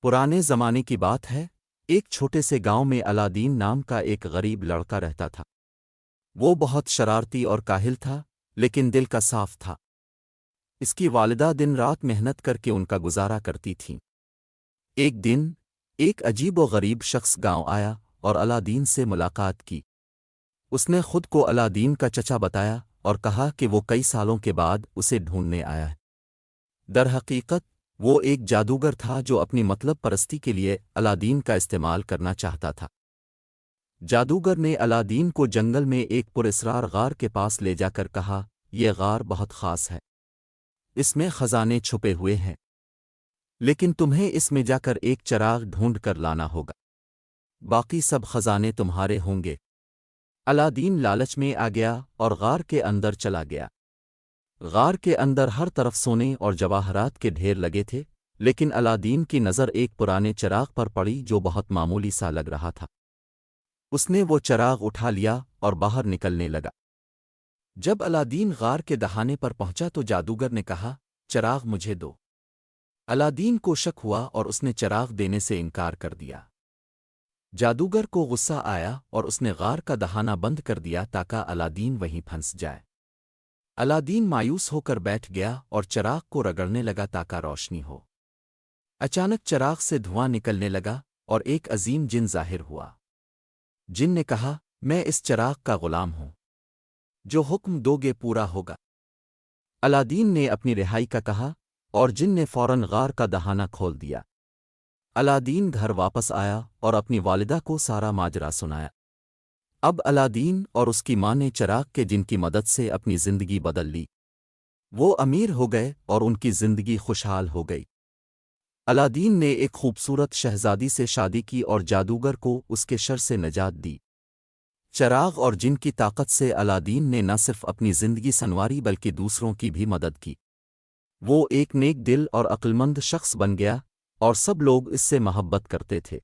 پرانے زمانے کی بات ہے، ایک چھوٹے سے گاؤں میں الادین نام کا ایک غریب لڑکا رہتا تھا۔ وہ بہت شرارتی اور کاہل تھا، لیکن دل کا صاف تھا۔ اس کی والدہ دن رات محنت کر کے ان کا گزارا کرتی تھیں۔ ایک دن ایک عجیب و غریب شخص گاؤں آیا اور الادین سے ملاقات کی۔ اس نے خود کو الادین کا چچا بتایا اور کہا کہ وہ کئی سالوں کے بعد اسے ڈھونڈنے آیا ہے۔ در حقیقت وہ ایک جادوگر تھا جو اپنی مطلب پرستی کے لیے الادین کا استعمال کرنا چاہتا تھا۔ جادوگر نے الادین کو جنگل میں ایک پراسرار غار کے پاس لے جا کر کہا، یہ غار بہت خاص ہے، اس میں خزانے چھپے ہوئے ہیں، لیکن تمہیں اس میں جا کر ایک چراغ ڈھونڈ کر لانا ہوگا، باقی سب خزانے تمہارے ہوں گے۔ الادین لالچ میں آ گیا اور غار کے اندر چلا گیا۔ غار کے اندر ہر طرف سونے اور جواہرات کے ڈھیر لگے تھے، لیکن الادین کی نظر ایک پرانے چراغ پر پڑی جو بہت معمولی سا لگ رہا تھا۔ اس نے وہ چراغ اٹھا لیا اور باہر نکلنے لگا۔ جب الادین غار کے دہانے پر پہنچا تو جادوگر نے کہا، چراغ مجھے دو۔ الادین کو شک ہوا اور اس نے چراغ دینے سے انکار کر دیا۔ جادوگر کو غصہ آیا اور اس نے غار کا دہانہ بند کر دیا تاکہ الادین وہیں پھنس جائے۔ الادین مایوس ہو کر بیٹھ گیا اور چراغ کو رگڑنے لگا تاکہ روشنی ہو۔ اچانک چراغ سے دھواں نکلنے لگا اور ایک عظیم جن ظاہر ہوا۔ جن نے کہا، میں اس چراغ کا غلام ہوں، جو حکم دو گے پورا ہوگا۔ الادین نے اپنی رہائی کا کہا اور جن نے فوراً غار کا دہانہ کھول دیا۔ الادین گھر واپس آیا اور اپنی والدہ کو سارا ماجرا سنایا۔ اب الادین اور اس کی ماں نے چراغ کے جن کی مدد سے اپنی زندگی بدل لی۔ وہ امیر ہو گئے اور ان کی زندگی خوشحال ہو گئی۔ الادین نے ایک خوبصورت شہزادی سے شادی کی اور جادوگر کو اس کے شر سے نجات دی۔ چراغ اور جن کی طاقت سے الادین نے نہ صرف اپنی زندگی سنواری بلکہ دوسروں کی بھی مدد کی۔ وہ ایک نیک دل اور عقلمند شخص بن گیا اور سب لوگ اس سے محبت کرتے تھے۔